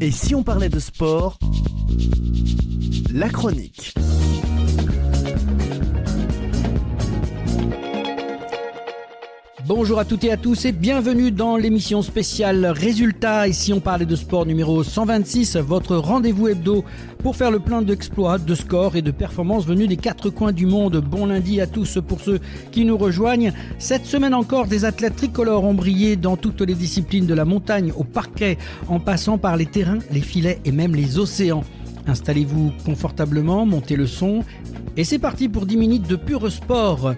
Et si on parlait de sport, la chronique. Bonjour à toutes et à tous et bienvenue dans l'émission spéciale Résultats. Et si on parlait de sport numéro 126, votre rendez-vous hebdo pour faire le plein d'exploits, de scores et de performances venus des quatre coins du monde. Bon lundi à tous pour ceux qui nous rejoignent. Cette semaine encore, des athlètes tricolores ont brillé dans toutes les disciplines de la montagne au parquet, en passant par les terrains, les filets et même les océans. Installez-vous confortablement, montez le son et c'est parti pour 10 minutes de pur sport.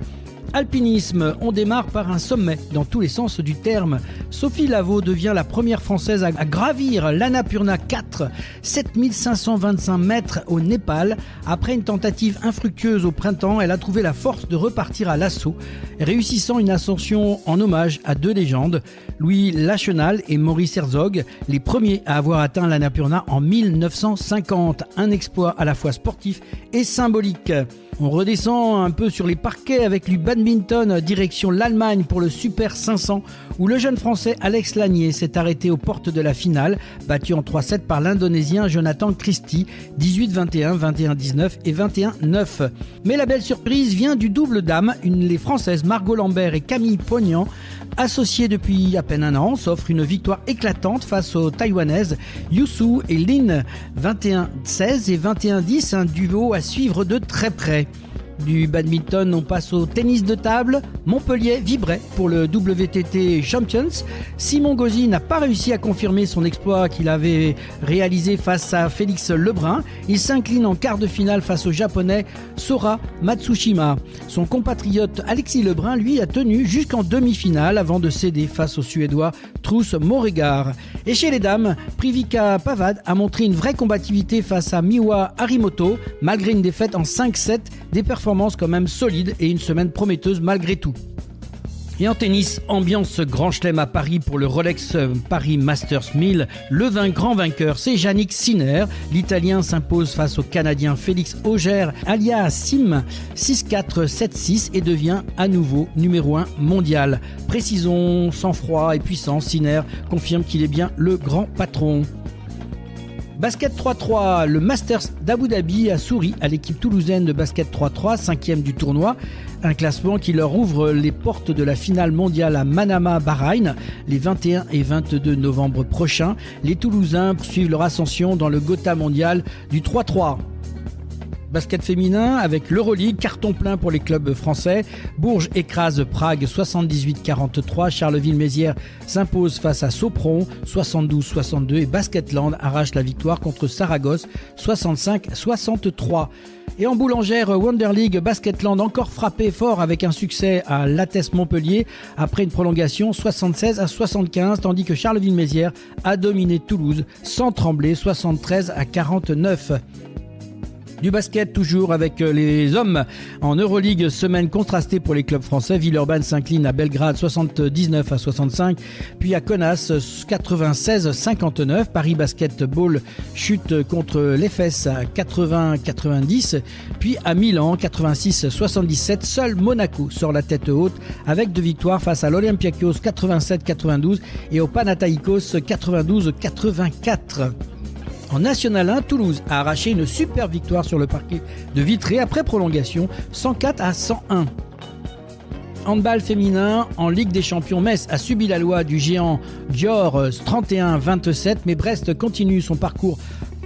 Alpinisme, on démarre par un sommet dans tous les sens du terme. Sophie Lavaux devient la première française à gravir l'Annapurna 4, 7525 mètres au Népal. Après une tentative infructueuse au printemps, elle a trouvé la force de repartir à l'assaut, réussissant une ascension en hommage à deux légendes, Louis Lachenal et Maurice Herzog, les premiers à avoir atteint l'Annapurna en 1950. Un exploit à la fois sportif et symbolique. On redescend un peu sur les parquets avec du badminton direction l'Allemagne pour le Super 500 où le jeune français Alex Lanier s'est arrêté aux portes de la finale, battu en 3-7 par l'Indonésien Jonathan Christie, 18-21, 21-19 et 21-9. Mais la belle surprise vient du double dames, les Françaises Margot Lambert et Camille Pognant, associées depuis à peine un an, s'offrent une victoire éclatante face aux Taïwanaises Youssou et Lin, 21-16 et 21-10, un duo à suivre de très près. Du badminton, on passe au tennis de table. Montpellier vibrait pour le WTT Champions. Simon Gauzy n'a pas réussi à confirmer son exploit qu'il avait réalisé face à Félix Lebrun. Il s'incline en quart de finale face au japonais Sora Matsushima. Son compatriote Alexis Lebrun, lui, a tenu jusqu'en demi-finale avant de céder face au suédois Truls Moregard. Et chez les dames, Privika Pavad a montré une vraie combativité face à Miwa Harimoto, malgré une défaite en 5-7, des performances quand même solides et une semaine prometteuse malgré tout. Et en tennis, ambiance Grand Chelem à Paris pour le Rolex Paris Masters 1000. Le grand vainqueur, c'est Jannik Sinner. L'Italien s'impose face au Canadien Félix Auger aliassime 6-4, 7-6 et devient à nouveau numéro 1 mondial. Précision, sang-froid et puissance, Sinner confirme qu'il est bien le grand patron. Basket 3-3, le Masters d'Abu Dhabi a souri à l'équipe toulousaine de basket 3-3, 5e du tournoi. Un classement qui leur ouvre les portes de la finale mondiale à Manama, Bahreïn, les 21 et 22 novembre prochains. Les Toulousains poursuivent leur ascension dans le Gotha mondial du 3-3. Basket féminin avec l'Euroleague, carton plein pour les clubs français. Bourges écrase Prague 78-43. Charleville-Mézières s'impose face à Sopron 72-62 et Basketland arrache la victoire contre Saragosse 65-63. Et en boulangère Wonder League, Basketland encore frappé fort avec un succès à Lattès Montpellier après une prolongation 76-75, tandis que Charleville-Mézières a dominé Toulouse sans trembler 73-49. Du basket toujours avec les hommes en Euroleague, semaine contrastée pour les clubs français. Villeurbanne s'incline à Belgrade 79-65, puis à Kaunas 96-59. Paris Basketball chute contre l'Efes à 80-90, puis à Milan 86-77. Seul Monaco sort la tête haute avec deux victoires face à l'Olympiakos 87-92 et au Panathinaikos 92-84. En National 1, Toulouse a arraché une super victoire sur le parquet de Vitré après prolongation 104-101. Handball féminin, en Ligue des Champions, Metz a subi la loi du géant Dior 31-27, mais Brest continue son parcours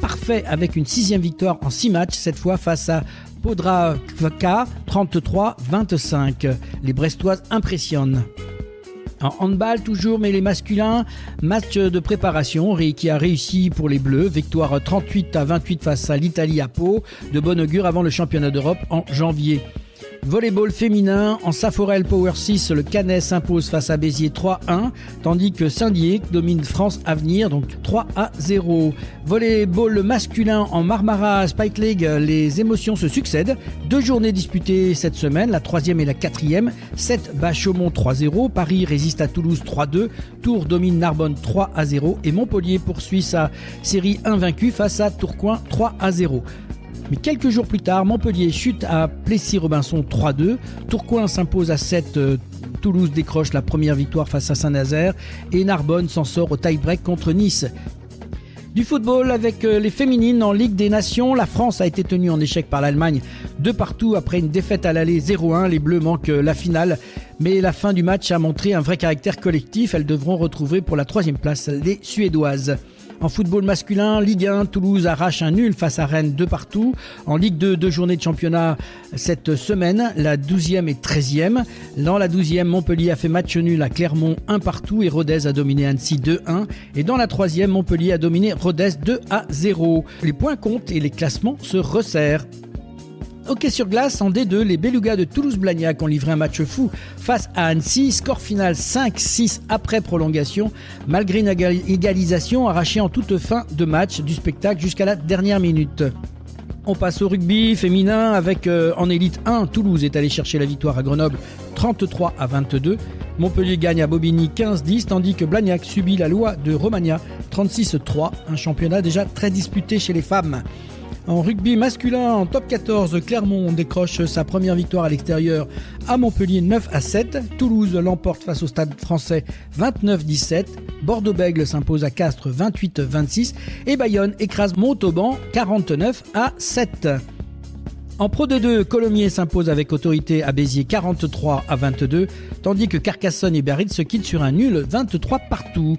parfait avec une 6e victoire en 6 matchs, cette fois face à Podravka 33-25. Les Brestoises impressionnent. En handball toujours, mais les masculins, match de préparation qui a réussi pour les Bleus, victoire 38-28 face à l'Italie à Pau, de bon augure avant le championnat d'Europe en janvier. Volleyball féminin, en Saforel Power 6, le Canet s'impose face à Béziers 3-1, tandis que Saint-Dié domine France Avenir, donc 3-0. Volleyball masculin en Marmara Spike League, les émotions se succèdent. 2 journées disputées cette semaine, la 3e et la 4e. 7 bat Chaumont 3-0, Paris résiste à Toulouse 3-2, Tours domine Narbonne 3-0 et Montpellier poursuit sa série invaincue face à Tourcoing 3-0. Mais quelques jours plus tard, Montpellier chute à Plessis-Robinson 3-2. Tourcoing s'impose à 7. Toulouse décroche la première victoire face à Saint-Nazaire. Et Narbonne s'en sort au tie-break contre Nice. Du football avec les féminines en Ligue des Nations. La France a été tenue en échec par l'Allemagne de partout après une défaite à l'aller 0-1. Les Bleus manquent la finale, mais la fin du match a montré un vrai caractère collectif. Elles devront retrouver pour la 3e place les Suédoises. En football masculin, Ligue 1, Toulouse arrache un nul face à Rennes de partout. En Ligue 2, 2 journées de championnat cette semaine, la 12e et 13e. Dans la 12e, Montpellier a fait match nul à Clermont 1 partout et Rodez a dominé Annecy 2-1. Et dans la 3e, Montpellier a dominé Rodez 2-0. Les points comptent et les classements se resserrent. Hockey sur glace, en D2, les Belugas de Toulouse-Blagnac ont livré un match fou face à Annecy. Score final 5-6 après prolongation, malgré une égalisation arrachée en toute fin de match du spectacle jusqu'à la dernière minute. On passe au rugby féminin avec en élite 1, Toulouse est allé chercher la victoire à Grenoble 33-22. Montpellier gagne à Bobigny 15-10, tandis que Blagnac subit la loi de Romagna 36-3, un championnat déjà très disputé chez les femmes. En rugby masculin, en top 14, Clermont décroche sa première victoire à l'extérieur à Montpellier 9-7. Toulouse l'emporte face au Stade français 29-17. Bordeaux-Bègles s'impose à Castres 28-26. Et Bayonne écrase Montauban 49-7. En Pro D2, Colomiers s'impose avec autorité à Béziers 43-22, tandis que Carcassonne et Biarritz se quittent sur un nul 23 partout.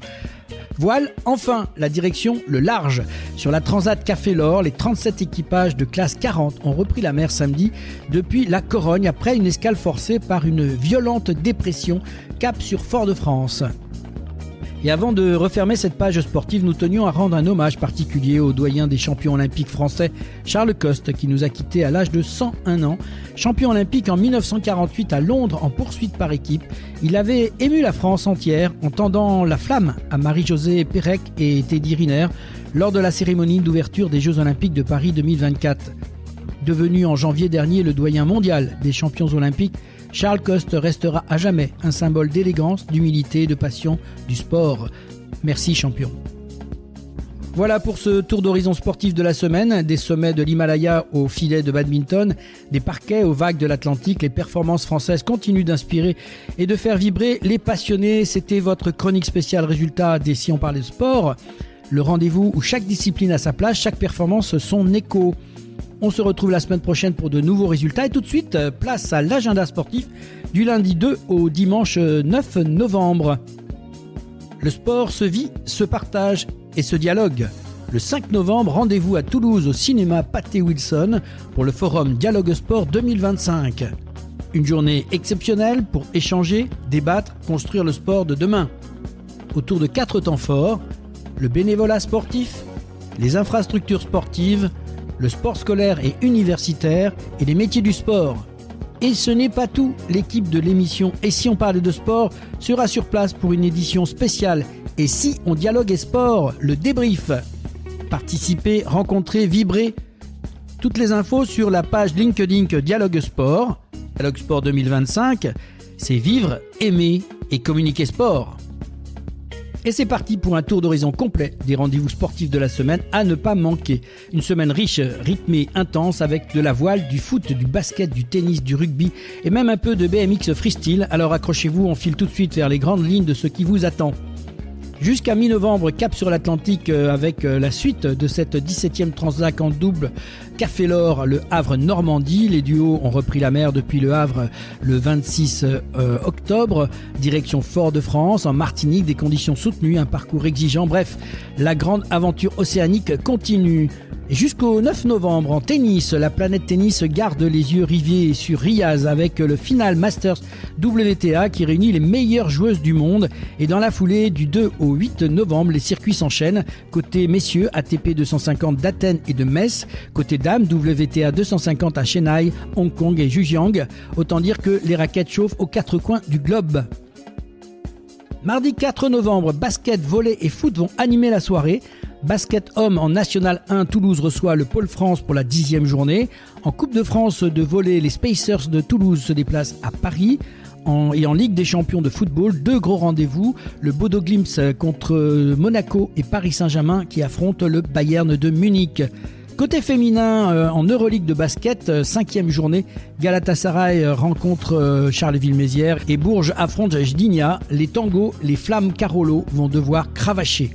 Voile, enfin, la direction le large. Sur la Transat Café l'Or, les 37 équipages de classe 40 ont repris la mer samedi depuis la Corogne après une escale forcée par une violente dépression cap sur Fort-de-France. Et avant de refermer cette page sportive, nous tenions à rendre un hommage particulier au doyen des champions olympiques français, Charles Coste, qui nous a quittés à l'âge de 101 ans. Champion olympique en 1948 à Londres en poursuite par équipe, il avait ému la France entière en tendant la flamme à Marie-Josée Pérec et Teddy Riner lors de la cérémonie d'ouverture des Jeux olympiques de Paris 2024. Devenu en janvier dernier le doyen mondial des champions olympiques, Charles Coste restera à jamais un symbole d'élégance, d'humilité et de passion du sport. Merci champion. Voilà pour ce tour d'horizon sportif de la semaine, des sommets de l'Himalaya aux filets de badminton, des parquets aux vagues de l'Atlantique, les performances françaises continuent d'inspirer et de faire vibrer les passionnés. C'était votre chronique spéciale résultat des Si on parlait de sport, le rendez-vous où chaque discipline a sa place, chaque performance son écho. On se retrouve la semaine prochaine pour de nouveaux résultats et tout de suite, place à l'agenda sportif du lundi 2 au dimanche 9 novembre. Le sport se vit, se partage et se dialogue. Le 5 novembre, rendez-vous à Toulouse au cinéma Pathé Wilson pour le forum Dialogue Sport 2025. Une journée exceptionnelle pour échanger, débattre, construire le sport de demain. Autour de 4 temps forts, le bénévolat sportif, les infrastructures sportives, le sport scolaire et universitaire et les métiers du sport. Et ce n'est pas tout, l'équipe de l'émission Et si on parlait de sport sera sur place pour une édition spéciale Et si on dialoguait sport, le débrief. Participez, rencontrez, vibrez. Toutes les infos sur la page LinkedIn Dialogue Sport. Dialogue Sport 2025, c'est vivre, aimer et communiquer sport. Et c'est parti pour un tour d'horizon complet des rendez-vous sportifs de la semaine à ne pas manquer. Une semaine riche, rythmée, intense avec de la voile, du foot, du basket, du tennis, du rugby et même un peu de BMX freestyle. Alors accrochez-vous, on file tout de suite vers les grandes lignes de ce qui vous attend. Jusqu'à mi-novembre, cap sur l'Atlantique avec la suite de cette 17e Transat en double Café l'Or, le Havre-Normandie. Les duos ont repris la mer depuis le Havre le 26 octobre, direction Fort-de-France, en Martinique, des conditions soutenues, un parcours exigeant. Bref, la grande aventure océanique continue. Et jusqu'au 9 novembre, en tennis, la planète tennis garde les yeux rivés sur Riaz avec le Final Masters WTA qui réunit les meilleures joueuses du monde. Et dans la foulée, du 2 au 8 novembre, les circuits s'enchaînent. Côté messieurs, ATP 250 d'Athènes et de Metz. Côté dames, WTA 250 à Chennai, Hong Kong et Zhejiang. Autant dire que les raquettes chauffent aux quatre coins du globe. Mardi 4 novembre, basket, volley et foot vont animer la soirée. Basket homme en National 1, Toulouse reçoit le Pôle France pour la 10e journée. En Coupe de France de volley, les Spacers de Toulouse se déplacent à Paris. Et en Ligue des champions de football, deux gros rendez-vous. Le Bodo Glimt contre Monaco et Paris Saint-Germain qui affrontent le Bayern de Munich. Côté féminin, en Euroleague de basket, 5e journée, Galatasaray rencontre Charleville-Mézières et Bourges affronte Gdynia. Les tangos, les Flammes Carolo vont devoir cravacher.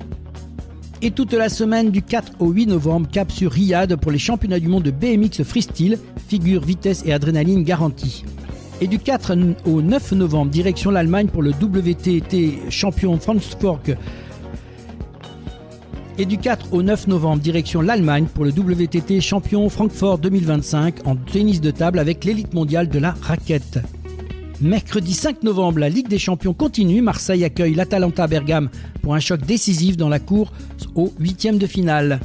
Et toute la semaine du 4 au 8 novembre, cap sur Riyad pour les championnats du monde de BMX freestyle, figure, vitesse et adrénaline garantie. Et du 4 au 9 novembre, direction l'Allemagne pour le WTT champion Frankfurt. Et du 4 au 9 novembre, direction l'Allemagne pour le WTT champion Francfort 2025 en tennis de table avec l'élite mondiale de la raquette. Mercredi 5 novembre, la Ligue des Champions continue. Marseille accueille l'Atalanta Bergame pour un choc décisif dans la course aux 8e de finale.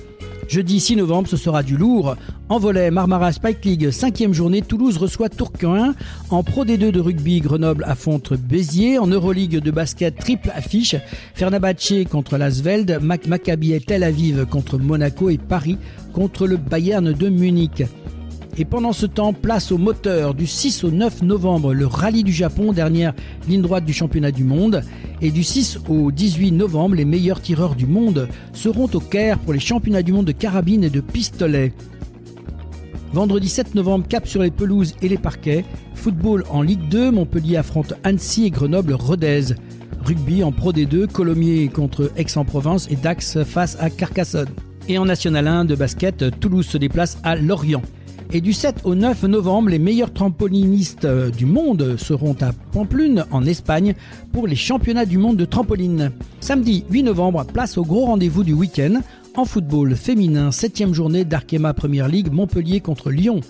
Jeudi 6 novembre, ce sera du lourd. En volley, Marmara Spike League, 5e journée, Toulouse reçoit Tourcoing. En Pro D2 de rugby, Grenoble affronte Béziers. En Euroleague de basket, triple affiche. Fenerbahçe contre l'Asveld, Maccabi et Tel Aviv contre Monaco et Paris contre le Bayern de Munich. Et pendant ce temps, place au moteur du 6 au 9 novembre, le rallye du Japon, dernière ligne droite du championnat du monde. Et du 6 au 18 novembre, les meilleurs tireurs du monde seront au Caire pour les championnats du monde de carabine et de pistolet. Vendredi 7 novembre, cap sur les pelouses et les parquets. Football en Ligue 2, Montpellier affronte Annecy et Grenoble-Rodez. Rugby en Pro D2, Colomiers contre Aix-en-Provence et Dax face à Carcassonne. Et en National 1 de basket, Toulouse se déplace à Lorient. Et du 7 au 9 novembre, les meilleurs trampolinistes du monde seront à Pamplune, en Espagne, pour les championnats du monde de trampoline. Samedi 8 novembre, place au gros rendez-vous du week-end. En football féminin, 7e journée d'Arkema Premier League, Montpellier contre Lyon.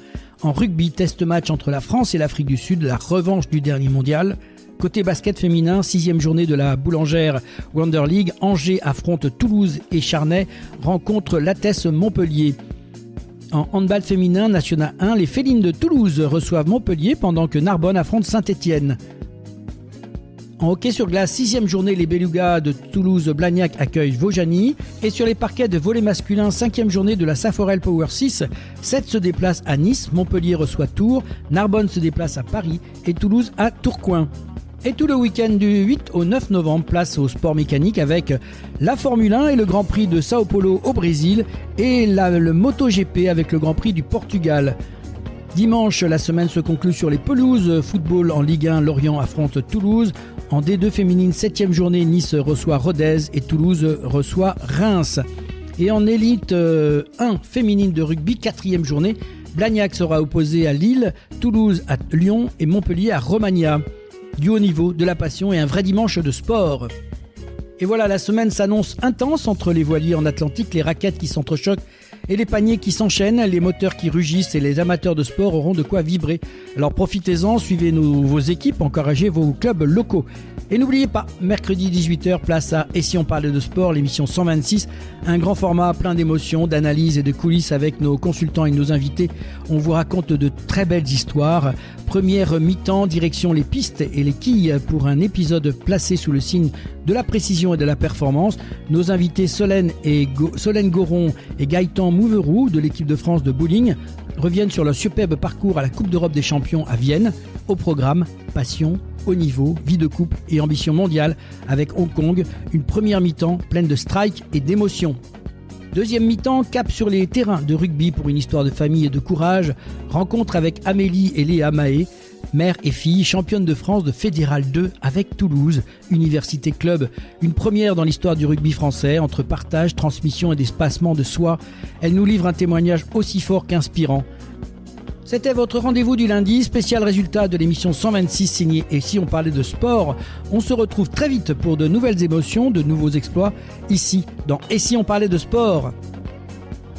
En rugby, test match entre la France et l'Afrique du Sud, la revanche du dernier mondial. Côté basket féminin, 6e journée de la Boulangère Wonder League, Angers affronte Toulouse et Charnay rencontre l'Athès Montpellier. En handball féminin, National 1, les Félines de Toulouse reçoivent Montpellier pendant que Narbonne affronte Saint-Étienne. En hockey sur glace, 6e journée, les Belugas de Toulouse-Blagnac accueillent Vaujany. Et sur les parquets de volley masculin, 5e journée de la Saforel Power 6, 7 se déplace à Nice, Montpellier reçoit Tours, Narbonne se déplace à Paris et Toulouse à Tourcoing. Et tout le week-end du 8 au 9 novembre, place au sport mécanique avec la Formule 1 et le Grand Prix de Sao Paulo au Brésil et le MotoGP avec le Grand Prix du Portugal. Dimanche, la semaine se conclut sur les pelouses. Football en Ligue 1, Lorient affronte Toulouse. En D2 féminine, 7e journée, Nice reçoit Rodez et Toulouse reçoit Reims. Et en élite 1 féminine de rugby, 4e journée, Blagnac sera opposé à Lille, Toulouse à Lyon et Montpellier à Romagna. Du haut niveau, de la passion et un vrai dimanche de sport. Et voilà, la semaine s'annonce intense entre les voiliers en Atlantique, les raquettes qui s'entrechoquent et les paniers qui s'enchaînent, les moteurs qui rugissent et les amateurs de sport auront de quoi vibrer. Alors profitez-en, suivez vos équipes, encouragez vos clubs locaux. Et n'oubliez pas, mercredi 18h, place à Et si on parlait de sport, l'émission 126, un grand format plein d'émotions, d'analyses et de coulisses avec nos consultants et nos invités. On vous raconte de très belles histoires. Première mi-temps, direction les pistes et les quilles pour un épisode placé sous le signe de la précision et de la performance. Nos invités Solène Goron et Gaëtan Mouverou de l'équipe de France de bowling reviennent sur leur superbe parcours à la Coupe d'Europe des champions à Vienne. Au programme, passion, haut niveau, vie de couple et ambition mondiale avec Hong Kong, une première mi-temps pleine de strikes et d'émotions. Deuxième mi-temps, cap sur les terrains de rugby pour une histoire de famille et de courage. Rencontre avec Amélie et Léa Mahé, mère et fille, championne de France de Fédéral 2 avec Toulouse, Université Club. Une première dans l'histoire du rugby français, entre partage, transmission et dépassement de soi. Elle nous livre un témoignage aussi fort qu'inspirant. C'était votre rendez-vous du lundi, spécial résultat de l'émission 126 signée Et si on parlait de sport. On se retrouve très vite pour de nouvelles émotions, de nouveaux exploits, ici dans Et si on parlait de sport.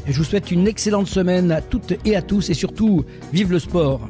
Et je vous souhaite une excellente semaine à toutes et à tous et surtout, vive le sport.